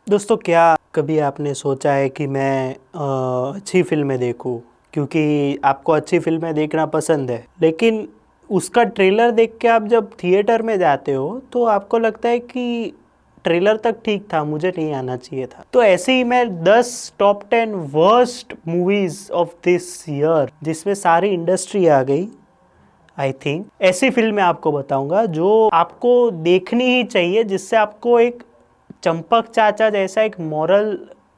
दोस्तों, क्या कभी आपने सोचा है कि मैं अच्छी फिल्में देखूं? क्योंकि आपको अच्छी फिल्में देखना पसंद है, लेकिन उसका ट्रेलर देख के आप जब थिएटर में जाते हो तो आपको लगता है कि ट्रेलर तक ठीक था, मुझे नहीं आना चाहिए था। तो ऐसे ही मैं 10 top 10 worst movies of this year, जिसमें सारी इंडस्ट्री आ गई, आई थिंक ऐसी फिल्में आपको बताऊंगा जो आपको देखनी ही चाहिए, जिससे आपको एक चंपक चाचा जैसा एक मॉरल,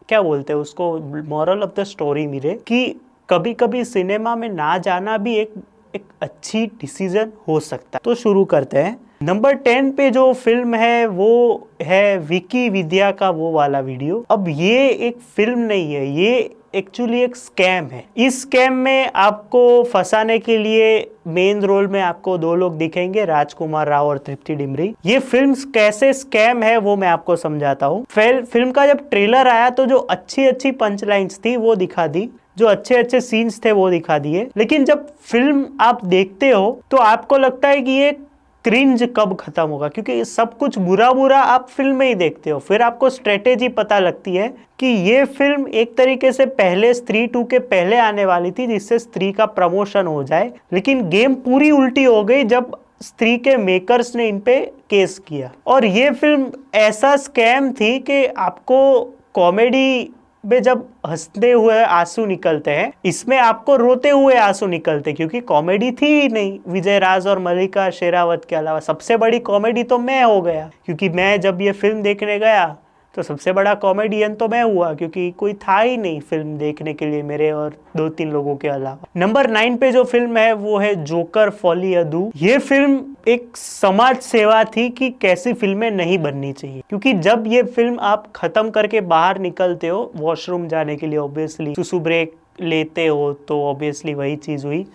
क्या बोलते हैं उसको, मॉरल ऑफ द स्टोरी मिले कि कभी कभी सिनेमा में ना जाना भी एक एक अच्छी डिसीजन हो सकता है। तो शुरू करते हैं। नंबर 10 पे जो फिल्म है वो है विकी विद्या का वो वाला वीडियो। अब ये एक फिल्म नहीं है, ये एक्चुअली एक स्कैम है। इस स्कैम में आपको फंसाने के लिए मेन रोल में आपको दो लोग दिखेंगे, राजकुमार राव और तृप्ति डिमरी। ये फिल्म कैसे स्कैम है वो मैं आपको समझाता हूँ। फिल्म का जब ट्रेलर आया तो जो अच्छी अच्छी पंच लाइन्स थी वो दिखा दी, जो अच्छे अच्छे सीन्स थे वो दिखा दिए, लेकिन जब फिल्म आप देखते हो तो आपको लगता है कि ये क्रिंज कब खत्म होगा, क्योंकि सब कुछ बुरा बुरा आप फिल्म में ही देखते हो। फिर आपको स्ट्रेटेजी पता लगती है कि ये फिल्म एक तरीके से पहले स्त्री 2 के पहले आने वाली थी, जिससे स्त्री का प्रमोशन हो जाए, लेकिन गेम पूरी उल्टी हो गई जब स्त्री के मेकर्स ने इन पे केस किया। और ये फिल्म ऐसा स्कैम थी कि आपको कॉमेडी में जब हंसते हुए आंसू निकलते हैं, इसमें आपको रोते हुए आंसू निकलते, क्योंकि कॉमेडी थी ही नहीं। विजय राज और मल्लिका शेरावत के अलावा सबसे बड़ी कॉमेडी तो मैं हो गया, क्योंकि मैं जब ये फिल्म देखने गया तो सबसे बड़ा कॉमेडियन तो मैं हुआ, क्योंकि कोई था ही नहीं फिल्म देखने के लिए मेरे और 2-3 लोगों के अलावा। नंबर 9 पे जो फिल्म है वो है जोकर फॉली अदू। ये फिल्म एक समाज सेवा थी कि कैसी फिल्में नहीं बननी चाहिए, क्योंकि जब ये फिल्म आप खत्म करके बाहर निकलते हो वॉशरूम जाने के लिए, ऑब्वियसली सुसु ब्रेक लेते हो तो ऑब्वियसली वही चीज हुई।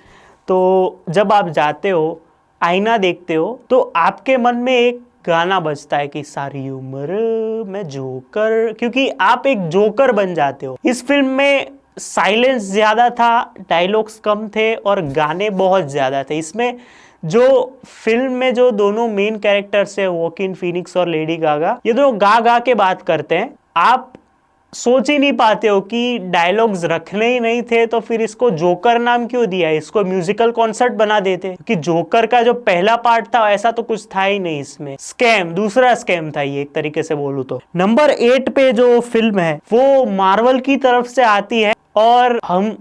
तो जब आप जाते हो, आईना देखते हो, तो आपके मन में एक गाना बजता है कि सारी उम्र मैं जोकर, क्योंकि आप एक जोकर बन जाते हो। इस फिल्म में साइलेंस ज्यादा था, डायलॉग्स कम थे और गाने बहुत ज्यादा थे। इसमें जो फिल्म में जो दोनों मेन कैरेक्टर्स है, वॉकिन फीनिक्स और लेडी गागा, ये दोनों गा गा के बात करते हैं। आप सोच ही नहीं पाते हो कि डायलॉग्स रखने ही नहीं थे तो फिर इसको जोकर नाम क्यों दिया, इसको म्यूजिकल कॉन्सर्ट बना देते, कि जोकर का जो पहला पार्ट था ऐसा तो कुछ था ही नहीं। इसमें स्कैम, दूसरा स्कैम था ये, एक तरीके से बोलूं तो। नंबर 8 पे जो फिल्म है वो मार्वल की तरफ से आती है और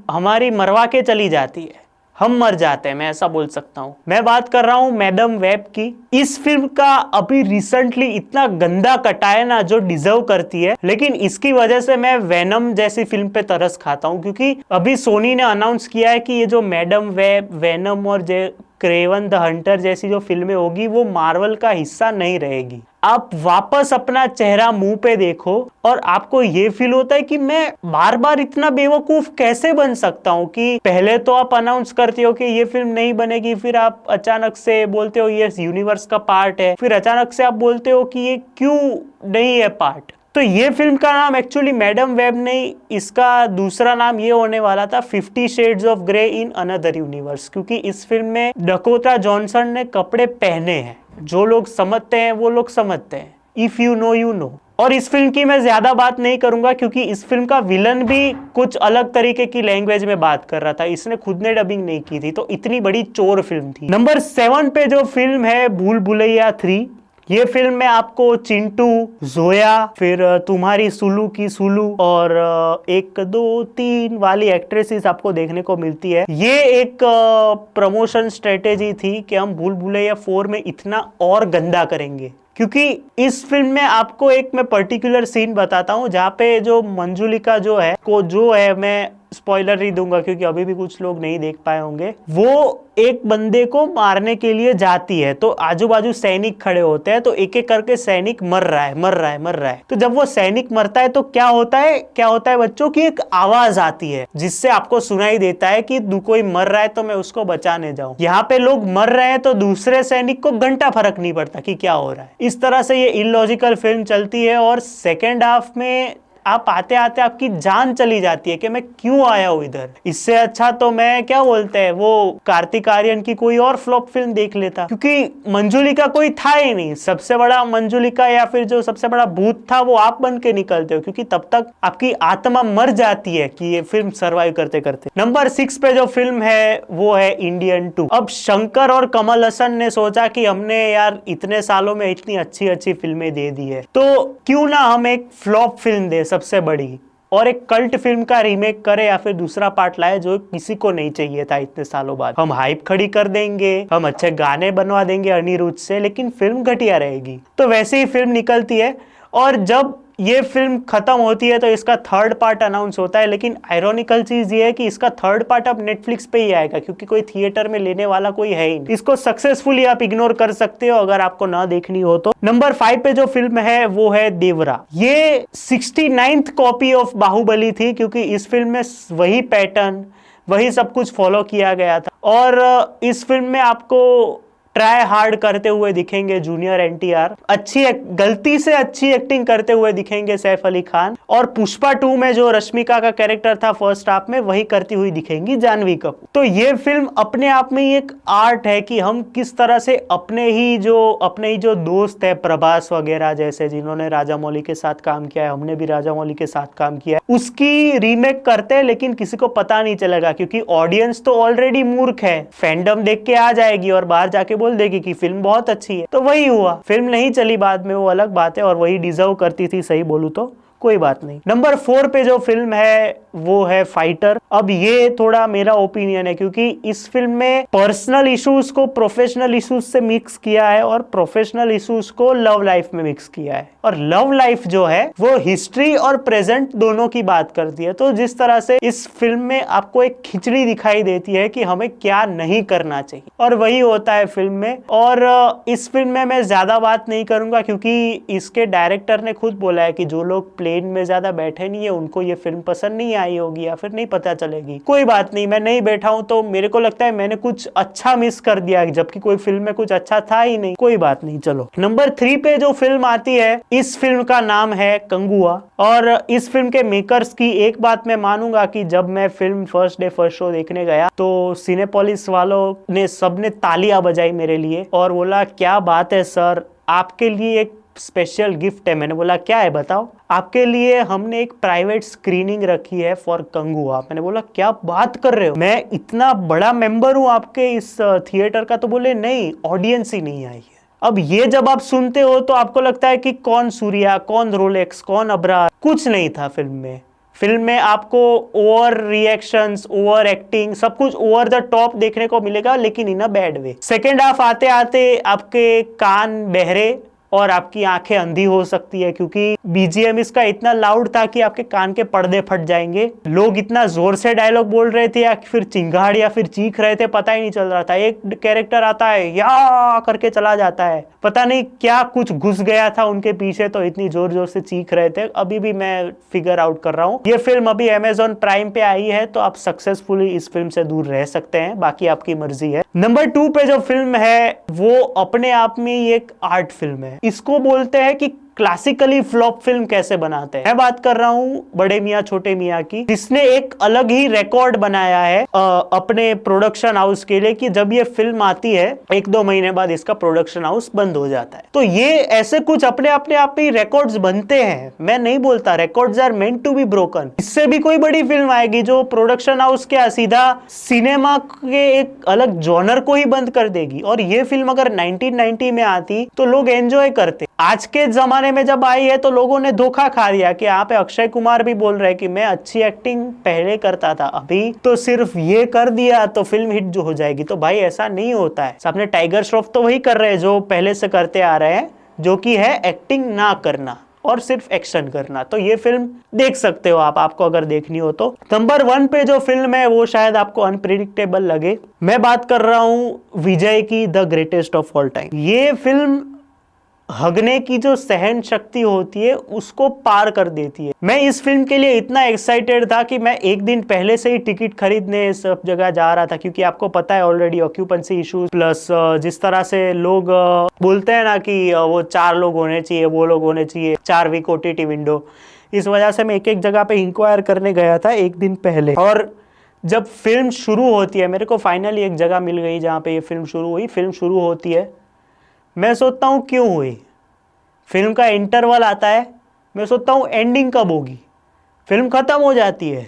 हमारी मरवा के चली जाती है, हम मर जाते हैं, मैं ऐसा बोल सकता हूं। मैं बात कर रहा हूं मैडम वेब की। इस फिल्म का अभी रिसेंटली इतना गंदा कटा है ना, जो डिजर्व करती है, लेकिन इसकी वजह से मैं वेनम जैसी फिल्म पे तरस खाता हूं, क्योंकि अभी सोनी ने अनाउंस किया है कि ये जो मैडम वेब, वेनम और क्रेवन द हंटर जैसी जो फिल्में होगी वो मार्वल का हिस्सा नहीं रहेगी। आप वापस अपना चेहरा मुंह पे देखो और आपको ये फील होता है कि मैं बार बार इतना बेवकूफ कैसे बन सकता हूं, कि पहले तो आप अनाउंस करते हो कि ये फिल्म नहीं बनेगी, फिर आप अचानक से बोलते हो ये यूनिवर्स का पार्ट है, फिर अचानक से आप बोलते हो कि ये क्यों नहीं है पार्ट। तो ये फिल्म का नाम एक्चुअली मैडम वेब नहीं, इसका दूसरा नाम ये होने वाला था 50 shades of grey in another universe, क्योंकि इस फिल्म में डकोटा जॉनसन ने कपड़े पहने हैं। जो लोग समझते हैं वो लोग समझते हैं, if you know you know. और इस फिल्म की मैं ज्यादा बात नहीं करूंगा, क्योंकि इस फिल्म का विलन भी कुछ अलग तरीके की लैंग्वेज में बात कर रहा था, इसने खुद ने डबिंग नहीं की थी, तो इतनी बड़ी चोर फिल्म थी। नंबर 7 पे जो फिल्म है भूल भुलैया 3। ये फिल्म में आपको चिंटू, जोया, फिर तुम्हारी सुलू की सुलू और 1 2 3 वाली एक्ट्रेसेस आपको देखने को मिलती है। ये एक प्रमोशन स्ट्रेटेजी थी कि हम भूल भुलैया 4 में इतना और गंदा करेंगे, क्योंकि इस फिल्म में आपको एक मैं पर्टिकुलर सीन बताता हूं जहां पे जो मंजुलिका जो है मैं स्पॉइलर नहीं दूंगा क्योंकि अभी भी कुछ लोग नहीं देख पाए होंगे, वो एक बंदे को मारने के लिए जाती है, तो आजू बाजू सैनिक खड़े होते हैं, तो एक एक करके सैनिक मर रहा है। तो जब वो सैनिक मरता है तो क्या होता है बच्चों की एक आवाज आती है, जिससे आपको सुनाई देता है कि कोई मर रहा है तो मैं उसको बचाने जाऊं। यहाँ पे लोग मर रहे हैं तो दूसरे सैनिक को घंटा फर्क नहीं पड़ता कि क्या हो रहा है। इस तरह से ये इलॉजिकल फिल्म चलती है और सेकेंड हाफ में आप आते आते आपकी जान चली जाती है कि मैं क्यों आया हूं इधर। इससे अच्छा तो मैं क्या बोलते हैं वो कार्तिक आर्यन की कोई और फ्लॉप फिल्म देख लेता, क्योंकि मंजुलिका कोई था ही नहीं। सबसे बड़ा मंजुलिका या फिर जो सबसे बड़ा भूत था वो आप बन के निकलते हो, क्योंकि तब तक आपकी आत्मा मर जाती है कि ये फिल्म सर्वाइव करते करते। नंबर 6 पे जो फिल्म है वो है इंडियन 2। अब शंकर और कमल हसन ने सोचा कि हमने यार इतने सालों में इतनी अच्छी अच्छी फिल्में दे दी है, तो क्यों ना हम एक फ्लॉप फिल्म दे सबसे बड़ी, और एक कल्ट फिल्म का रीमेक करे या फिर दूसरा पार्ट लाए जो किसी को नहीं चाहिए था इतने सालों बाद। हम हाइप खड़ी कर देंगे, हम अच्छे गाने बनवा देंगे अनिरुद्ध से, लेकिन फिल्म घटिया रहेगी। तो वैसे ही फिल्म निकलती है, और जब ये फिल्म खत्म होती है तो इसका थर्ड पार्ट अनाउंस होता है। लेकिन आयरॉनिकल चीज ये है कि इसका थर्ड पार्ट अब नेटफ्लिक्स पे ही आएगा, क्योंकि कोई थिएटर में लेने वाला कोई है ही नहीं। इसको सक्सेसफुली आप इग्नोर कर सकते हो अगर आपको ना देखनी हो तो। नंबर 5 पे जो फिल्म है वो है देवरा। ये 69th कॉपी ऑफ बाहुबली थी, क्योंकि इस फिल्म में वही पैटर्न, वही सब कुछ फॉलो किया गया था। और इस फिल्म में आपको ट्राई हार्ड करते हुए दिखेंगे जूनियर एनटीआर, गलती से अच्छी एक्टिंग करते हुए दिखेंगे सैफ अली खान, और पुष्पा 2 में जो रश्मिका का कैरेक्टर था फर्स्ट हाफ में वही करती हुई दिखेंगी जानवी कपूर। तो ये फिल्म अपने आप में ही एक आर्ट है कि हम किस तरह से अपने ही जो दोस्त है प्रभास वगैरह जैसे, जिन्होंने राजा मौली के साथ काम किया है, हमने भी राजा मौली के साथ काम किया है, उसकी रीमेक करते हैं, लेकिन किसी को पता नहीं चलेगा क्योंकि ऑडियंस तो ऑलरेडी मूर्ख है, फैंडम देख के आ जाएगी और बाहर जाके बोल देगी कि फिल्म बहुत अच्छी है। तो वही हुआ, फिल्म नहीं चली बाद में, वो अलग बात है, और वही डिजर्व करती थी सही बोलूं तो, कोई बात नहीं। नंबर 4 पे जो फिल्म है वो है फाइटर। अब ये थोड़ा मेरा ओपिनियन है, क्योंकि इस फिल्म में पर्सनल इश्यूज को प्रोफेशनल इश्यूज से मिक्स किया है और प्रोफेशनल इश्यूज को लव लाइफ में मिक्स किया है। और लव लाइफ जो है वो हिस्ट्री और प्रेजेंट दोनों की बात करती है। तो जिस तरह से इस फिल्म में आपको एक खिचड़ी दिखाई देती है कि हमें क्या नहीं करना चाहिए, और वही होता है फिल्म में। और इस फिल्म में मैं ज्यादा बात नहीं करूंगा, क्योंकि इसके डायरेक्टर ने खुद बोला है कि जो लोग प्लेन में ज्यादा बैठे नहीं है उनको ये फिल्म पसंद नहीं आई होगी या फिर नहीं पता चलेगी। कोई बात नहीं, मैं नहीं बैठा हूं तो मेरे को लगता है मैंने कुछ अच्छा मिस कर दिया, जबकि कोई फिल्म में कुछ अच्छा था ही नहीं। कोई बात नहीं, चलो। नंबर 3 पे जो फिल्म आती है, इस फिल्म का नाम है कंगुआ। और इस फिल्म के मेकर्स की एक बात मैं मानूंगा कि जब मैं film first day first show देखने गया तो सिनेपोलिस वालों ने सबने तालियां बजाई मेरे लिए और बोला क्या बात है सर, आपके लिए एक स्पेशल गिफ्ट है। मैंने बोला क्या है बताओ। आपके लिए हमने एक प्राइवेट स्क्रीनिंग रखी है फॉर कंगुआ। मैंने बोला क्या बात कर रहे हो, मैं इतना बड़ा मेंबर हूं आपके इस थिएटर का। तो बोले नहीं, ऑडियंस ही नहीं आई है। अब ये जब आप सुनते हो तो आपको लगता है कि कौन सूर्या, कौन रोलेक्स, कौन अबरार, कुछ नहीं था फिल्म में। फिल्म में आपको ओवर रिएक्शंस, ओवर एक्टिंग, सब कुछ ओवर द टॉप देखने को मिलेगा, लेकिन in a bad way. Second half आते आते आपके कान बहरे और आपकी आंखें अंधी हो सकती है, क्योंकि बीजीएम इसका इतना लाउड था कि आपके कान के पर्दे फट जाएंगे। लोग इतना जोर से डायलॉग बोल रहे थे या फिर चिंगाड़ या फिर चीख रहे थे, पता ही नहीं चल रहा था। एक कैरेक्टर आता है या करके चला जाता है, पता नहीं क्या कुछ घुस गया था उनके पीछे, तो इतनी जोर जोर से चीख रहे थे। अभी भी मैं फिगर आउट कर रहा हूँ। ये फिल्म अभी अमेजॉन प्राइम पे आई है, तो आप सक्सेसफुली इस फिल्म से दूर रह सकते हैं, बाकी आपकी मर्जी है। नंबर 2 पे जो फिल्म है वो अपने आप में ही एक आर्ट फिल्म है। इसको बोलते हैं कि क्लासिकली फ्लॉप फिल्म कैसे बनाते हैं। मैं बात कर रहा हूं बड़े मियां छोटे मियां की, जिसने एक अलग ही रिकॉर्ड बनाया है अपने प्रोडक्शन हाउस के लिए, कि जब ये फिल्म आती है 1-2 महीने बाद इसका प्रोडक्शन हाउस बंद हो जाता है। तो ये ऐसे कुछ अपने अपने आप ही रिकॉर्ड्स बनते हैं। मैं नहीं बोलता, records are meant to be broken. इससे भी कोई बड़ी फिल्म आएगी जो प्रोडक्शन हाउस के सीधा सिनेमा के एक अलग जॉनर को ही बंद कर देगी। और ये फिल्म अगर 1990 में आती तो लोग एंजॉय करते। आज के जमाने में जब आई है तो लोगों ने धोखा खा दिया, कि यहाँ पे अक्षय कुमार भी बोल रहे हैं कि मैं अच्छी एक्टिंग पहले करता था, अभी तो सिर्फ ये कर दिया तो फिल्म हिट जो हो जाएगी। तो भाई ऐसा नहीं होता है। सामने टाइगर श्रॉफ तो वही कर रहे हैं जो पहले से करते आ रहे हैं, जो कि है एक्टिंग ना करना और सिर्फ एक्शन करना। तो ये फिल्म देख सकते हो आपको अगर देखनी हो तो। नंबर 1 पे जो फिल्म है वो शायद आपको अनप्रिडिक्टेबल लगे। मैं बात कर रहा हूं विजय की the greatest of all time. ये फिल्म हगने की जो सहन शक्ति होती है उसको पार कर देती है। मैं इस फिल्म के लिए इतना एक्साइटेड था कि मैं एक दिन पहले से ही टिकट खरीदने सब जगह जा रहा था, क्योंकि आपको पता है ऑलरेडी ऑक्यूपेंसी इश्यूज प्लस जिस तरह से लोग बोलते हैं ना कि वो 4 लोग होने चाहिए, वो लोग होने चाहिए, 4 वीक ओटीटी विंडो, इस वजह से मैं एक एक जगह पे इंक्वायर करने गया था एक दिन पहले। और जब फिल्म शुरू होती है, मेरे को फाइनली एक जगह मिल गई जहाँ पे ये फिल्म शुरू हुई। फिल्म शुरू होती है, मैं सोचता हूँ क्यों हुई। फिल्म का इंटरवल आता है, मैं सोचता हूँ एंडिंग कब होगी। फिल्म खत्म हो जाती है,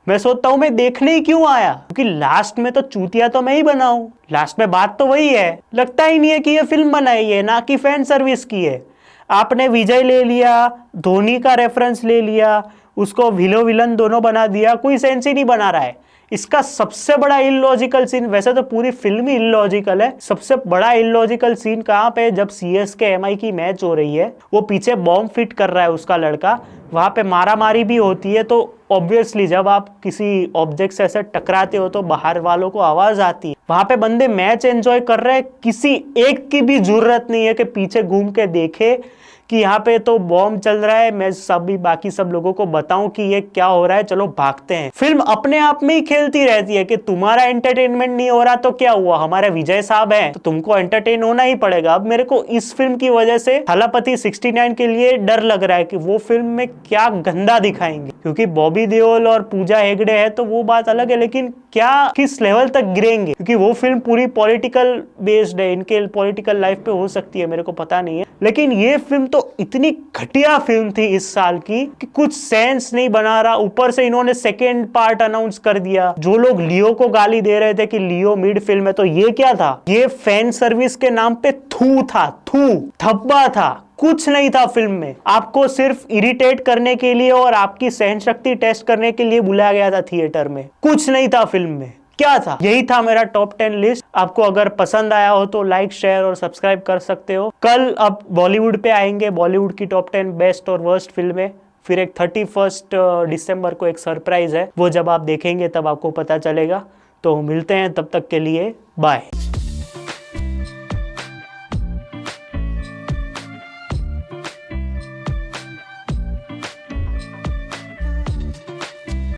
मैं सोचता हूँ मैं देखने ही क्यों आया, क्योंकि लास्ट में तो चूतिया तो मैं ही बना हूं। लास्ट में बात तो वही है, लगता ही नहीं है कि ये फिल्म बनाई है, ना कि फैन सर्विस की है। आपने विजय ले लिया, धोनी का रेफरेंस ले लिया, उसको विलो विलन दोनों बना दिया, कोई सेंस ही नहीं बना रहा है। इसका सबसे बड़ा इलॉजिकल सीन, वैसे तो पूरी फिल्म ही इलॉजिकल है, सबसे बड़ा इलॉजिकल सीन कहां पे, जब सीएसके एमआई की मैच हो रही है, वो पीछे बॉम्ब फिट कर रहा है उसका लड़का, वहां पे मारामारी भी होती है। तो ऑब्वियसली जब आप किसी ऑब्जेक्ट से ऐसे टकराते हो तो बाहर वालों को आवाज आती है। वहां पे बंदे मैच एंजॉय कर रहे हैं, किसी एक की भी जरूरत नहीं है कि पीछे घूम के देखे कि यहाँ पे तो बॉम्ब चल रहा है, मैं सभी बाकी सब लोगों को बताऊं कि ये क्या हो रहा है, चलो भागते हैं। फिल्म अपने आप में ही खेलती रहती है कि तुम्हारा एंटरटेनमेंट नहीं हो रहा तो क्या हुआ, हमारे विजय साहब हैं तो तुमको एंटरटेन होना ही पड़ेगा। अब मेरे को इस फिल्म की वजह से थलापति 69 के लिए डर लग रहा है कि वो फिल्म में क्या गंदा दिखाएंगे, क्योंकि बॉबी देओल और पूजा हेगड़े है तो वो बात अलग है, लेकिन क्या किस लेवल तक गिरेंगे, क्योंकि वो फिल्म पूरी पॉलिटिकल बेस्ड है, इनके पॉलिटिकल लाइफ पे हो सकती है, मेरे को पता नहीं है। लेकिन ये फिल्म तो इतनी घटिया फिल्म थी इस साल की कि कुछ सेंस नहीं बना रहा। ऊपर से इन्होंने सेकेंड पार्ट अनाउंस कर दिया। जो लोग लियो को गाली दे रहे थे कि लियो मिड फिल्म है, तो ये क्या था, ये फैन सर्विस के नाम पे थू था, थू धब्बा था, कुछ नहीं था फिल्म में। आपको सिर्फ इरिटेट करने के लिए और आपकी सहन शक्ति टेस्ट करने के लिए बुलाया गया था थिएटर में, कुछ नहीं था फिल्म में। क्या था, यही था मेरा टॉप 10 लिस्ट। आपको अगर पसंद आया हो तो लाइक शेयर और सब्सक्राइब कर सकते हो। कल अब बॉलीवुड पे आएंगे, बॉलीवुड की टॉप 10 बेस्ट और वर्स्ट फिल्में। फिर एक 31 दिसंबर को एक सरप्राइज है, वो जब आप देखेंगे तब आपको पता चलेगा। तो मिलते हैं, तब तक के लिए बाय।